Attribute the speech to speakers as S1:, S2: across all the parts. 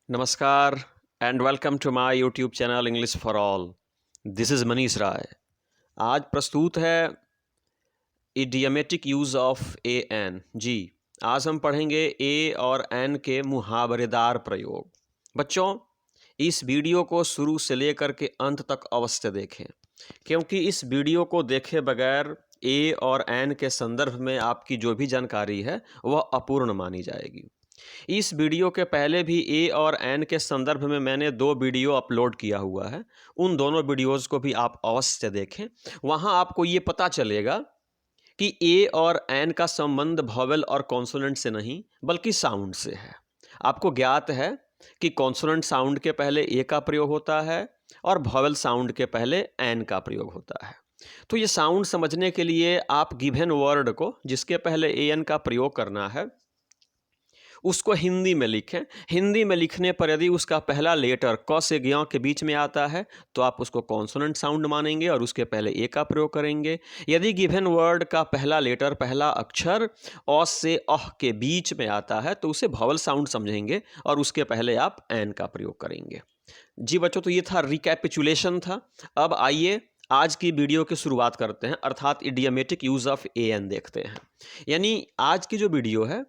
S1: नमस्कार and welcome to my YouTube channel English for all. This is Manish Rai. आज प्रस्तुत है idiomatic use of a an. जी, आज हम पढ़ेंगे ए और एन के मुहावरेदार प्रयोग। बच्चों, इस वीडियो को शुरू से लेकर के अंत तक अवश्य देखें, क्योंकि इस वीडियो को देखे बगैर ए और एन के संदर्भ में आपकी जो भी जानकारी है वह अपूर्ण मानी जाएगी। इस वीडियो के पहले भी ए और एन के संदर्भ में मैंने 2 वीडियो अपलोड किया हुआ है। उन दोनों वीडियोज़ को भी आप अवश्य देखें। वहाँ आपको ये पता चलेगा कि ए और एन का संबंध वॉवेल और कॉन्सोनेंट से नहीं बल्कि साउंड से है। आपको ज्ञात है कि कॉन्सोनेंट साउंड के पहले ए का प्रयोग होता है और वॉवेल साउंड के पहले एन का प्रयोग होता है। तो ये साउंड समझने के लिए आप गिवन वर्ड को जिसके पहले ए एन का प्रयोग करना है उसको हिंदी में लिखें। हिंदी में लिखने पर यदि उसका पहला लेटर क से ज्ञ के बीच में आता है तो आप उसको कॉन्सोनेंट साउंड मानेंगे और उसके पहले ए का प्रयोग करेंगे। यदि गिवन वर्ड का पहला लेटर, पहला अक्षर अ से अह के बीच में आता है तो उसे वॉवेल साउंड समझेंगे और उसके पहले आप एन का प्रयोग करेंगे। जी बच्चों, तो ये था रिकैपिचुलेशन था। अब आइए आज की वीडियो की शुरुआत करते हैं, अर्थात idiomatic use of a N देखते हैं। यानी आज की जो वीडियो है,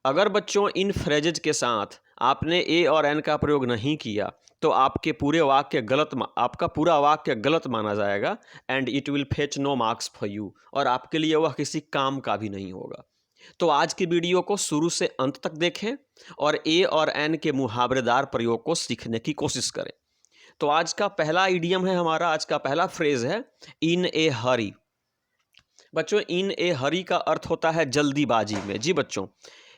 S1: अगर बच्चों इन फ्रेजेज के साथ आपने ए और एन का प्रयोग नहीं किया तो आपका पूरा वाक्य गलत माना जाएगा and it will fetch no marks for you, और आपके लिए वह किसी काम का भी नहीं होगा। तो आज की वीडियो को शुरू से अंत तक देखें और ए और एन के मुहावरेदार प्रयोग को सीखने की कोशिश करें। तो आज का पहला इडियम है हमारा, आज का पहला फ्रेज है इन ए हरी। बच्चों, इन ए हरी का अर्थ होता है जल्दीबाजी में। जी बच्चों,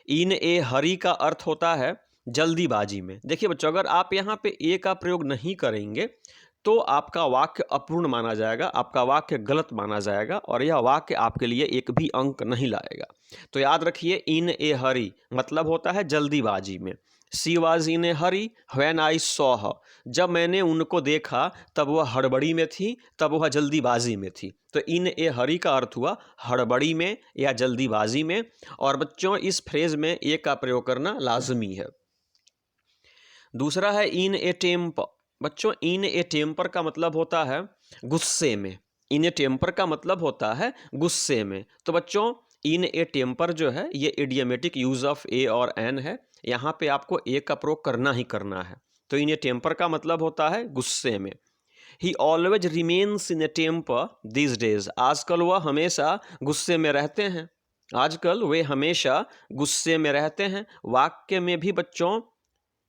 S1: इन ए हरी का अर्थ होता है जल्दीबाजी में। देखिए बच्चों, अगर आप यहाँ पे ए का प्रयोग नहीं करेंगे तो आपका वाक्य अपूर्ण माना जाएगा, आपका वाक्य गलत माना जाएगा और यह वाक्य आपके लिए एक भी अंक नहीं लाएगा। तो याद रखिए, इन ए हरी मतलब होता है जल्दीबाजी में। She was in a hurry when I saw her, जब मैंने उनको देखा तब वह हड़बड़ी में थी, तब वह जल्दीबाजी में थी। तो इन ए हरी का अर्थ हुआ हड़बड़ी में या जल्दीबाजी में। और बच्चों, इस फ्रेज में ए का प्रयोग करना लाजमी है। दूसरा है इन ए टेम्पर। बच्चों, इन ए टेम्पर का मतलब होता है गुस्से में। इन ए टेम्पर का मतलब होता है गुस्से में। तो बच्चों, इन ए टेम्पर जो है ये इडियमेटिक यूज़ ऑफ ए और एन है। यहाँ पे आपको ए का प्रयोग करना ही करना है। तो इन ए टेम्पर का मतलब होता है गुस्से में। He always remains in a temper this days, आजकल वह हमेशा गुस्से में रहते हैं। आजकल वे हमेशा गुस्से में रहते हैं। वाक्य में भी बच्चों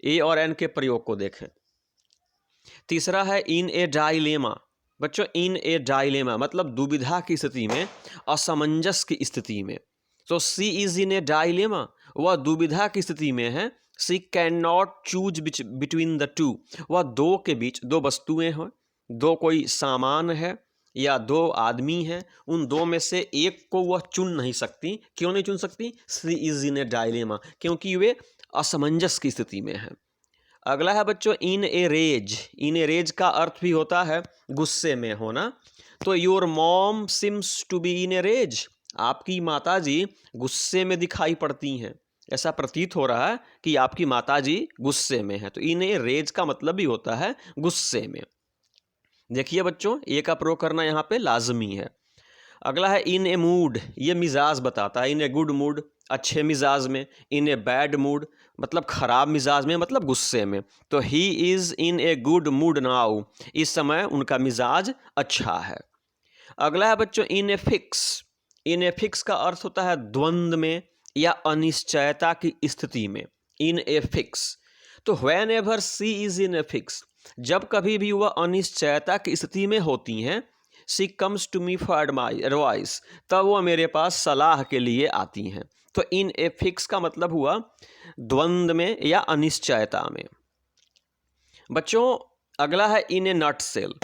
S1: ए और एन के प्रयोग को देखें। तीसरा है इन ए डायलेमा। बच्चों, इन ए डायलेमा मतलब दुविधा की स्थिति में, असमंजस की स्थिति में। तो सी इज इन ए डायलेमा, वह दुविधा की स्थिति में है। She can not choose between the two, वह दो के बीच, दो वस्तुएं हैं, दो कोई सामान है या दो आदमी हैं, उन दो में से एक को वह चुन नहीं सकती। क्यों नहीं चुन सकती? सी इज इन ए डायलेमा, क्योंकि वे असमंजस की स्थिति में है। अगला है बच्चों इन a raise. In a raise का अर्थ भी होता है गुस्से में होना। तो your mom seems to be in a rage, आपकी माताजी गुस्से में दिखाई पड़ती हैं। ऐसा प्रतीत हो रहा है कि आपकी माताजी गुस्से में है। तो इन ए रेज का मतलब भी होता है गुस्से में। देखिए बच्चों, ए का प्रयोग करना यहाँ पे लाजमी है। अगला है इन ए मूड, ये मिजाज बताता है। इन ए गुड मूड, अच्छे मिजाज में। इन ए बैड मूड मतलब खराब मिजाज में, मतलब गुस्से में। तो he is in a good mood now, इस समय उनका मिजाज अच्छा है। अगला है बच्चों इन a fix. In a fix का अर्थ होता है द्वंद्व में या अनिश्चयता की स्थिति में। इन ए फिक्स। तो when ever see is in a fix, जब कभी भी वह अनिश्चयता की स्थिति में होती हैं, she comes to me for my advice, तब वह मेरे पास सलाह के लिए आती हैं। तो इन ए फिक्स का मतलब हुआ द्वंद्व में या अनिश्चयता में। बच्चों, अगला है इन a nut cell.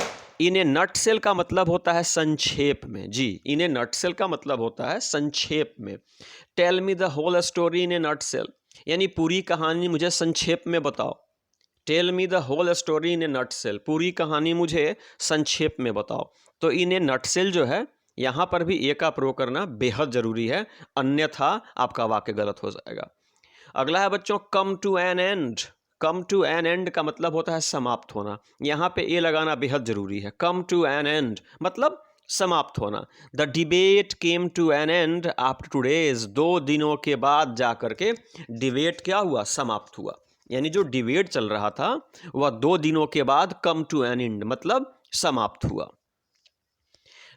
S1: In a nut cell का मतलब होता है संक्षेप में। जी, इन ए नट सेल का मतलब होता है संक्षेप में। Tell me the whole story in a nutshell, यानी पूरी कहानी मुझे संक्षेप में बताओ। Tell me the whole story in a nutshell, पूरी कहानी मुझे संक्षेप में बताओ। तो इन ए नट सेल जो है, यहाँ पर भी ए का प्रयोग करना बेहद जरूरी है, अन्यथा आपका वाक्य गलत हो जाएगा। अगला है बच्चों come to an end. Come to an end का मतलब होता है समाप्त होना, यहाँ पे ए लगाना बेहद जरूरी है। कम टू एन एंड मतलब समाप्त होना। The debate came to an end after 2 days, 2 दिनों के बाद जा करके डिबेट क्या हुआ, समाप्त हुआ। यानी जो डिबेट चल रहा था वह 2 दिनों के बाद कम टू एन एंड मतलब समाप्त हुआ।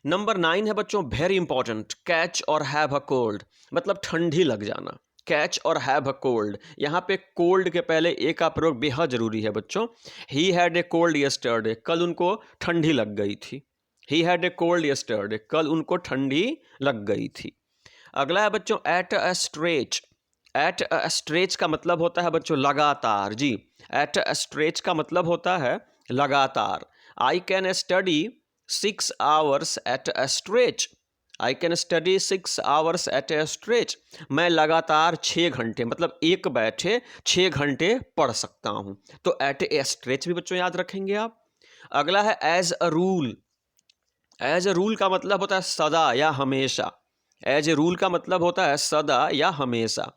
S1: नंबर 9 है बच्चों वेरी इंपॉर्टेंट, कैच और हैव अ कोल्ड मतलब ठंडी लग जाना। कैच और हैव अ कोल्ड, यहाँ पे कोल्ड के पहले ए का प्रयोग बेहद जरूरी है बच्चों। He had a cold yesterday, कल उनको ठंडी लग गई थी। He had a cold yesterday, कल उनको ठंडी लग गई थी। अगला है बच्चों eight a stretch. Eight a stretch का मतलब होता है बच्चों लगातार। जी, एट अ स्ट्रेच का मतलब होता है लगातार। I can study 6 hours at a stretch. I can study 6 hours at a stretch, मैं लगातार 6 घंटे मतलब एक बैठे 6 घंटे पढ़ सकता हूँ। तो एट ए स्ट्रेच भी बच्चों याद रखेंगे आप। अगला है as a rule. As a rule का मतलब होता है सदा या हमेशा। एज ए रूल का मतलब होता है सदा या हमेशा।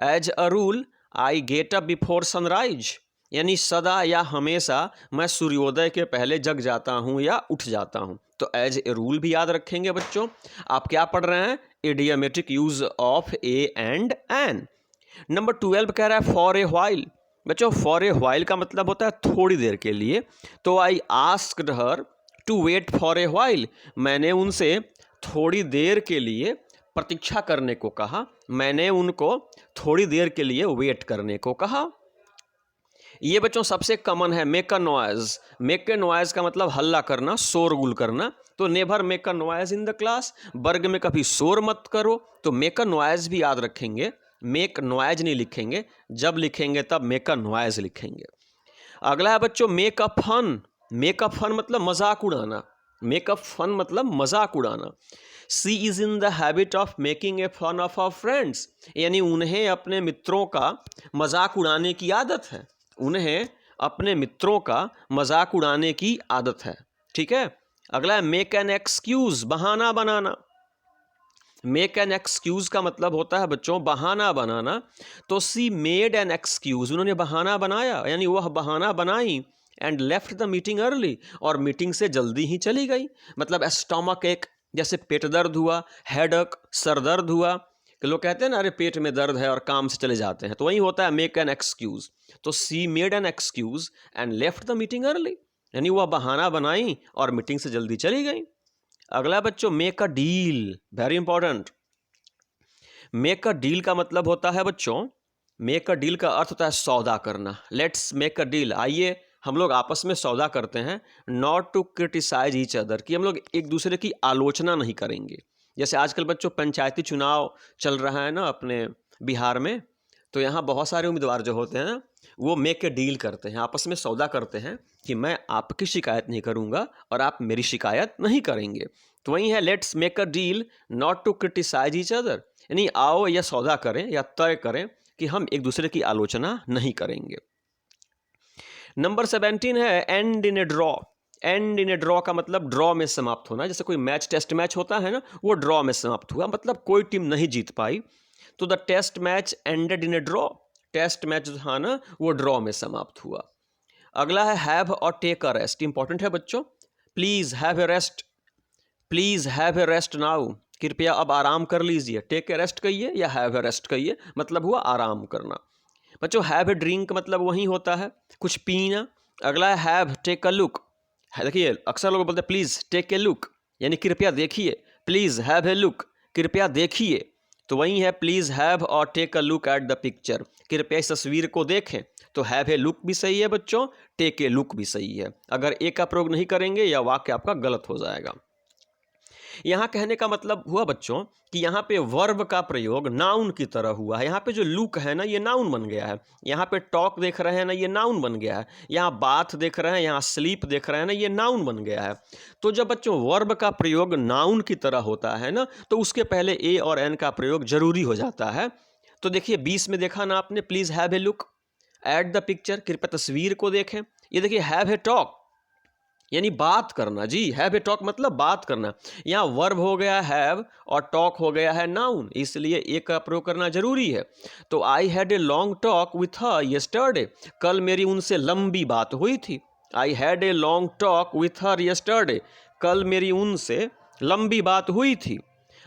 S1: As a rule I get up before sunrise, यानी सदा या हमेशा मैं सूर्योदय के पहले जग जाता हूँ या उठ जाता हूँ। तो एज ए रूल भी याद रखेंगे बच्चों। आप क्या पढ़ रहे हैं, idiomatic use of a and an. Number 12 कह रहा है फॉर ए व्हाइल। बच्चों फॉर ए व्हाइल का मतलब होता है थोड़ी देर के लिए। तो I asked her to wait for a while, मैंने उनसे थोड़ी देर के लिए प्रतीक्षा करने को कहा। मैंने उनको थोड़ी देर के लिए वेट करने को कहा। ये बच्चों सबसे कॉमन है make a noise. Make a noise का मतलब हल्ला करना, शोरगुल करना। तो never make a noise in the class, वर्ग में कभी शोर मत करो। तो मेक अ नॉइज भी याद रखेंगे, मेक नॉइज नहीं लिखेंगे, जब लिखेंगे तब मेक अ नॉइज लिखेंगे। अगला है बच्चों make a fun. Make a fun मतलब मजाक उड़ाना। मेक अ फन मतलब मजाक उड़ाना। She is in the habit of making a fun of our friends, यानी उन्हें अपने मित्रों का मजाक उड़ाने की आदत है। उन्हें अपने मित्रों का मजाक उड़ाने की आदत है। ठीक है। अगला है मेक एन एक्सक्यूज, बहाना बनाना। मेक एन एक्सक्यूज का मतलब होता है बच्चों बहाना बनाना। तो सी मेड एन एक्सक्यूज, उन्होंने बहाना बनाया, यानी वह बहाना बनाई। And left the meeting early, और मीटिंग से जल्दी ही चली गई। मतलब स्टमक एक, जैसे पेट दर्द हुआ, हेडक सर दर्द हुआ, कि लोग कहते हैं ना अरे पेट में दर्द है और काम से चले जाते हैं, तो वही होता है मेक एन एक्सक्यूज। तो she made an excuse and left the meeting early, यानी वह बहाना बनाई और मीटिंग से जल्दी चली गई। अगला बच्चों make a deal, very important. Make a deal का मतलब होता है बच्चों, मेक अ डील का अर्थ होता है सौदा करना। लेट्स मेक अ डील, आइए हम लोग आपस में सौदा करते हैं। Not to criticise each other, कि हम लोग एक दूसरे की आलोचना नहीं करेंगे। जैसे आजकल बच्चों पंचायती चुनाव चल रहा है ना अपने बिहार में, तो यहाँ बहुत सारे उम्मीदवार जो होते हैं ना वो मेक ए डील करते हैं, आपस में सौदा करते हैं कि मैं आपकी शिकायत नहीं करूँगा और आप मेरी शिकायत नहीं करेंगे। तो वही है let's make a deal not to criticise each other, यानी आओ या सौदा करें या तय करें कि हम एक दूसरे की आलोचना नहीं करेंगे। नंबर 17 है and in a draw. And in a draw का मतलब ड्रॉ में समाप्त होना। जैसे कोई मैच, टेस्ट मैच होता है ना, वो ड्रॉ में समाप्त हुआ, मतलब कोई टीम नहीं जीत पाई। तो the test match ended in a draw, test match जो था ना वो ड्रॉ में समाप्त हुआ। अगला है हैव और टेक अ रेस्ट, इंपॉर्टेंट है बच्चों। Please have a rest, please have a rest now, कृपया अब आराम कर लीजिए। टेक ए रेस्ट कहिए या हैव ए रेस्ट कहिए, मतलब हुआ आराम करना। बच्चों हैव ए ड्रिंक मतलब वही होता है कुछ पीना। अगला है हैव टेक अ लुक। देखिए अक्सर लोग बोलते हैं प्लीज टेक ए लुक, यानी कृपया देखिए। प्लीज हैव ए लुक, कृपया देखिए। तो वही है प्लीज हैव और take a look at the picture, कृपया इस तस्वीर को देखें। तो हैव ए लुक भी सही है बच्चों, टेक ए लुक भी सही है। अगर ए का प्रयोग नहीं करेंगे या वाक्य आपका गलत हो जाएगा। यहाँ कहने का मतलब हुआ बच्चों कि यहाँ पे वर्ब का प्रयोग नाउन की तरह हुआ है। यहाँ पे जो लुक है ना ये नाउन बन गया है। यहाँ पे टॉक देख रहे हैं ना ये नाउन बन गया है। यहाँ बात देख रहे हैं, यहाँ स्लीप देख रहे हैं ना ये नाउन बन गया है। तो जब बच्चों वर्ब का प्रयोग नाउन की तरह होता है ना तो उसके पहले ए और एन का प्रयोग जरूरी हो जाता है। तो देखिए 20 में देखा ना आपने, please have a look at the picture, कृपया तस्वीर को देखें। ये देखिए हैव ए टॉक, यानी बात करना जी। हैव ए टॉक मतलब बात करना। यहाँ वर्ब हो गया हैव और टॉक हो गया है नाउन, इसलिए ए का प्रयोग करना जरूरी है। तो I had a long talk with her yesterday, कल मेरी उनसे लंबी बात हुई थी। I had a long talk with her yesterday, कल मेरी उनसे लंबी बात हुई थी।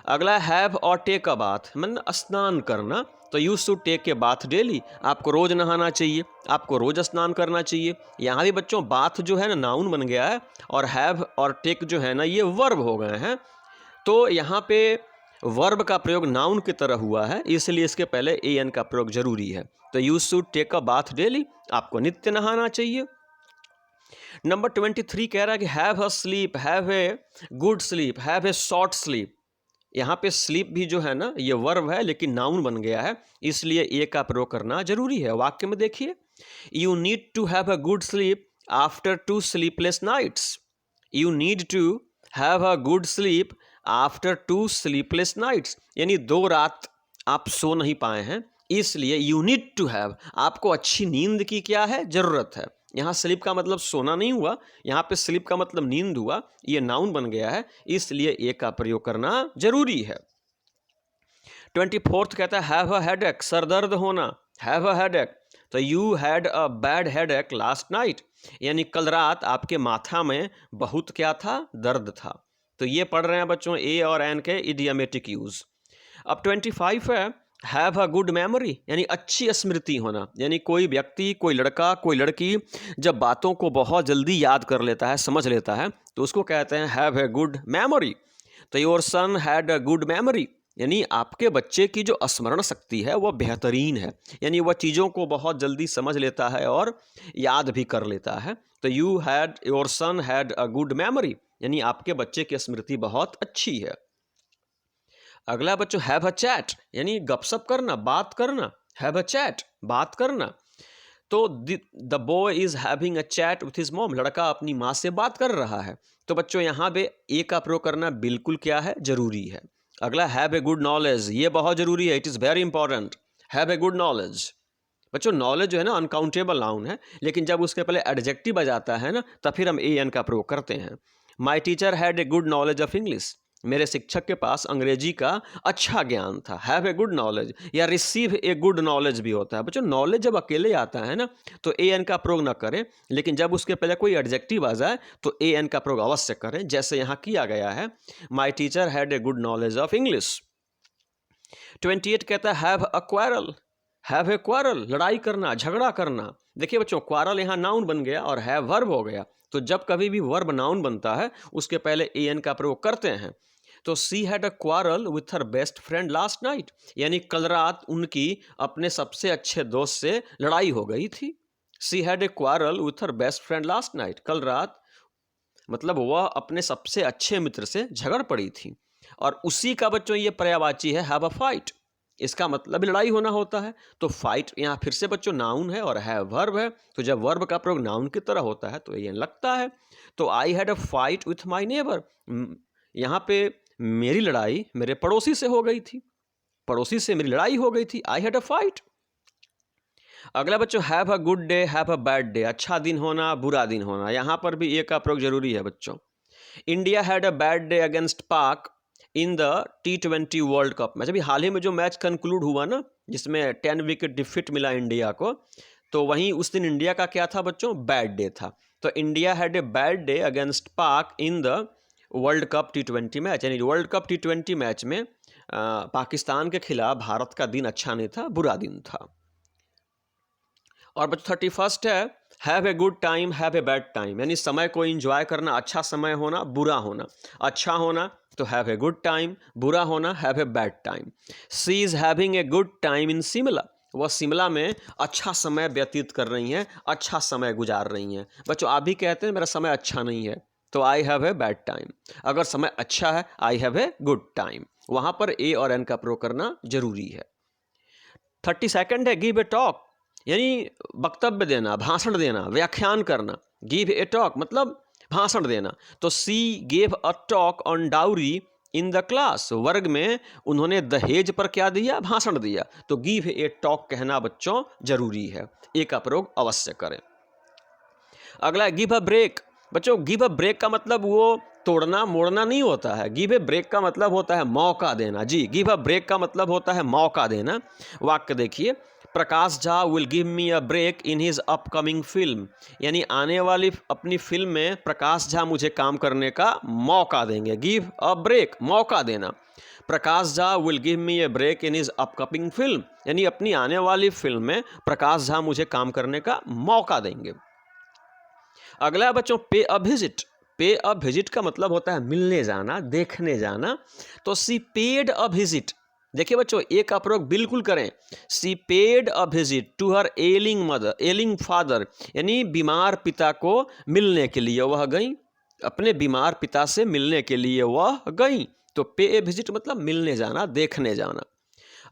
S1: अगला हैव और टेक अ बाथ, मतलब स्नान करना। तो you should take a bath daily, आपको रोज नहाना चाहिए, आपको रोज स्नान करना चाहिए। यहाँ भी बच्चों बाथ जो है ना नाउन बन गया है और हैव और टेक जो है ना ये वर्ब हो गए हैं। तो यहाँ पे वर्ब का प्रयोग नाउन की तरह हुआ है, इसलिए इसके पहले ए एन का प्रयोग जरूरी है। तो you should take a bath daily, आपको नित्य नहाना चाहिए। नंबर 23 कह रहा है कि have a slip, have a good sleep, have a short sleep. यहाँ पे स्लीप भी जो है ना ये वर्ब है लेकिन नाउन बन गया है, इसलिए ए का प्रयोग करना जरूरी है। वाक्य में देखिए, you need to have a good sleep after 2 sleepless nights. You need to have a good sleep after 2 sleepless nights, यानी 2 रात आप सो नहीं पाए हैं, इसलिए यू नीड टू हैव, आपको अच्छी नींद की क्या है, जरूरत है। यहाँ स्लीप का मतलब सोना नहीं हुआ, यहाँ पे स्लीप का मतलब नींद हुआ, ये नाउन बन गया है, इसलिए ए का प्रयोग करना जरूरी है। 24 कहता है हैव अ हेडेक, सर दर्द होना, हैव अ हेडेक। तो you had a bad headache last night, यानी कल रात आपके माथा में बहुत क्या था, दर्द था। तो ये पढ़ रहे हैं बच्चों ए और एन के इडियमेटिक यूज। अब 25 है हैव अ गुड मेमोरी, यानी अच्छी स्मृति होना। यानी कोई व्यक्ति, कोई लड़का, कोई लड़की जब बातों को बहुत जल्दी याद कर लेता है, समझ लेता है, तो उसको कहते हैं हैव ए गुड मेमोरी। तो your son had a good memory, यानी आपके बच्चे की जो स्मरण शक्ति है वह बेहतरीन है, यानी वह चीज़ों को बहुत जल्दी समझ लेता है और याद भी कर लेता है। तो your son had a good memory, यानी आपके बच्चे की स्मृति बहुत अच्छी है। अगला बच्चों हैव अ चैट, यानी गपशप करना, बात करना। हैव अ चैट, बात करना। तो the boy is having a chat with his mom, लड़का अपनी माँ से बात कर रहा है। तो बच्चों यहाँ पे ए का प्रयोग करना बिल्कुल क्या है, जरूरी है। अगला हैव ए गुड नॉलेज, ये बहुत जरूरी है, it is very important. Have a good knowledge, बच्चों नॉलेज जो है ना अनकाउंटेबल नाउन है, लेकिन जब उसके पहले एडजेक्टिव आ जाता है ना तब फिर हम ए एन का प्रयोग करते हैं। My teacher had a good knowledge of English, मेरे शिक्षक के पास अंग्रेजी का अच्छा ज्ञान था। हैव ए गुड नॉलेज या रिसीव ए गुड नॉलेज भी होता है। बच्चों नॉलेज जब अकेले आता है ना तो ए एन का प्रयोग ना करें, लेकिन जब उसके पहले कोई एडजेक्टिव आ जाए तो ए एन का प्रयोग अवश्य करें, जैसे यहाँ किया गया है, my teacher had a good knowledge of English. 28 कहता है have a quarrel, have a quarrel, लड़ाई करना, झगड़ा करना। देखिए बच्चों क्वारल यहाँ नाउन बन गया और हैव वर्ब हो गया। तो जब कभी भी वर्ब नाउन बनता है उसके पहले ए एन का प्रयोग करते हैं। तो she had a quarrel with her best friend last night, यानी कल रात उनकी अपने सबसे अच्छे दोस्त से लड़ाई हो गई थी। She had a quarrel with her best friend last night, कल रात मतलब वह अपने सबसे अच्छे मित्र से झगड़ पड़ी थी। और उसी का बच्चों ये पर्यायवाची है हैव अ फाइट, इसका मतलब लड़ाई होना होता है। तो फाइट यहाँ फिर से बच्चों नाउन है और है वर्ब है, तो जब वर्ब का प्रयोग नाउन की तरह होता है तो ये लगता है। तो I had a fight with my neighbour, यहाँ पे मेरी लड़ाई मेरे पड़ोसी से हो गई थी, पड़ोसी से मेरी लड़ाई हो गई थी, आई हैड अ फाइट। अगला बच्चों have a good day, have a bad day, अच्छा दिन होना, बुरा दिन होना। यहाँ पर भी ए का प्रयोग जरूरी है बच्चों। India had a bad day against Pak in the T20 world cup match, अभी हाल ही में जो मैच कंक्लूड हुआ ना जिसमें 10 विकेट डिफीट मिला इंडिया को, तो वहीं उस दिन इंडिया का क्या था बच्चों, बैड डे था। तो India had a bad day against Pak in the world cup T20 match, यानी वर्ल्ड कप T20 मैच में पाकिस्तान के खिलाफ भारत का दिन अच्छा नहीं था, बुरा दिन था। और बच्चों 31 है have a good time, have a bad time, यानी समय को एंजॉय करना, अच्छा समय होना, बुरा होना। अच्छा होना तो हैव ए गुड टाइम, बुरा होना have a bad time. She is having a good time in Shimla, वह शिमला में अच्छा समय व्यतीत कर रही हैं, अच्छा समय गुजार रही हैं। बच्चों आप भी कहते हैं मेरा समय अच्छा नहीं है, तो I have a bad time. अगर समय अच्छा है I have a good time, वहां पर ए और एन का प्रयोग करना जरूरी है। 32 है गिव ए टॉक, यानी वक्तव्य देना, भाषण देना, व्याख्यान करना। गिव ए टॉक मतलब भाषण देना। तो सी gave a talk on dowry in the class, वर्ग में उन्होंने दहेज पर क्या दिया, भाषण दिया। तो गिव ए टॉक कहना बच्चों जरूरी है, ए का प्रयोग अवश्य करें। अगला गिव अ ब्रेक, बच्चों गिव अ ब्रेक का मतलब वो तोड़ना मोड़ना नहीं होता है। गिव ए ब्रेक का मतलब होता है मौका देना। जी, गिव अ ब्रेक का मतलब होता है मौका देना। वाक्य देखिए, Prakash Jha will give me a break in his upcoming film, यानी आने वाली अपनी फिल्म में प्रकाश झा मुझे काम करने का मौका देंगे। गिव अ ब्रेक, मौका देना। Prakash Jha will give me a break in his upcoming film, यानी अपनी आने वाली फिल्म में प्रकाश झा मुझे काम करने का मौका देंगे। अगला है बच्चों पे अ विजिट। पे अ विजिट का मतलब होता है मिलने जाना, देखने जाना। तो सी पेड अ विजिट, देखिए बच्चों ए का प्रयोग बिल्कुल करें। She paid a visit to her ailing mother, ailing father, यानी बीमार पिता को मिलने के लिए वह गई। अपने बीमार पिता से मिलने के लिए वह गई। तो पे ए विजिट मतलब मिलने जाना, देखने जाना।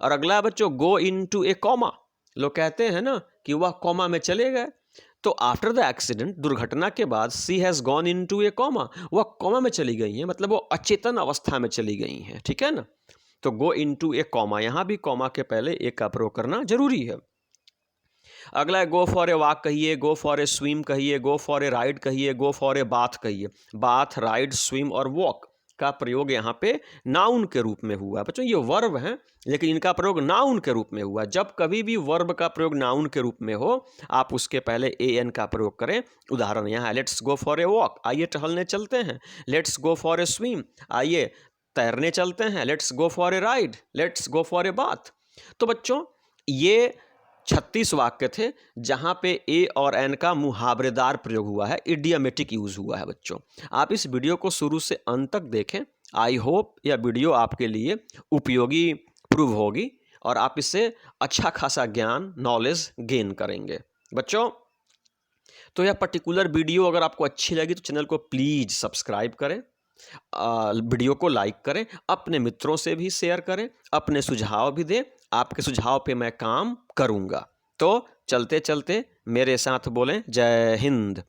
S1: और अगला बच्चों गो इन टू ए कॉमा। लोग कहते हैं ना कि वह कॉमा में चले गए। तो आफ्टर द एक्सीडेंट, दुर्घटना के बाद, she has gone into a coma, वह कॉमा में चली गई हैं, मतलब वो अचेतन अवस्था में चली गई हैं। ठीक है ना। तो गो इन टू ए कॉमा, यहाँ भी कॉमा के पहले एक का प्रयोग करना जरूरी है। अगला है गो फॉर ए वॉक कहिए, गो फॉर ए स्विम कहिए, गो फॉर ए राइड कहिए, गो फॉर ए बाथ कहिए। बाथ, राइड, स्विम और वॉक का प्रयोग यहाँ पे नाउन के रूप में हुआ है। बच्चों ये वर्ब हैं, लेकिन इनका प्रयोग नाउन के रूप में हुआ। जब कभी भी वर्ब का प्रयोग नाउन के रूप में हो, आप उसके पहले ए एन का प्रयोग करें। उदाहरण यहाँ है, let's go for a walk, आइए टहलने चलते हैं। Let's go for a swim, आइए तैरने चलते हैं। Let's go for a ride, let's go for a bath. तो बच्चों ये 36 वाक्य थे जहां पे ए और एन का मुहावरेदार प्रयोग हुआ है, इडियमेटिक यूज हुआ है। बच्चों आप इस वीडियो को शुरू से अंत तक देखें। आई होप यह वीडियो आपके लिए उपयोगी प्रूव होगी और आप इससे अच्छा खासा ज्ञान, नॉलेज गेन करेंगे। बच्चों तो यह पर्टिकुलर वीडियो अगर आपको अच्छी लगी तो चैनल को प्लीज़ सब्सक्राइब करें, वीडियो को लाइक करें, अपने मित्रों से भी शेयर करें, अपने सुझाव भी दें। आपके सुझाव पे मैं काम करूंगा। तो चलते चलते मेरे साथ बोलें, जय हिंद।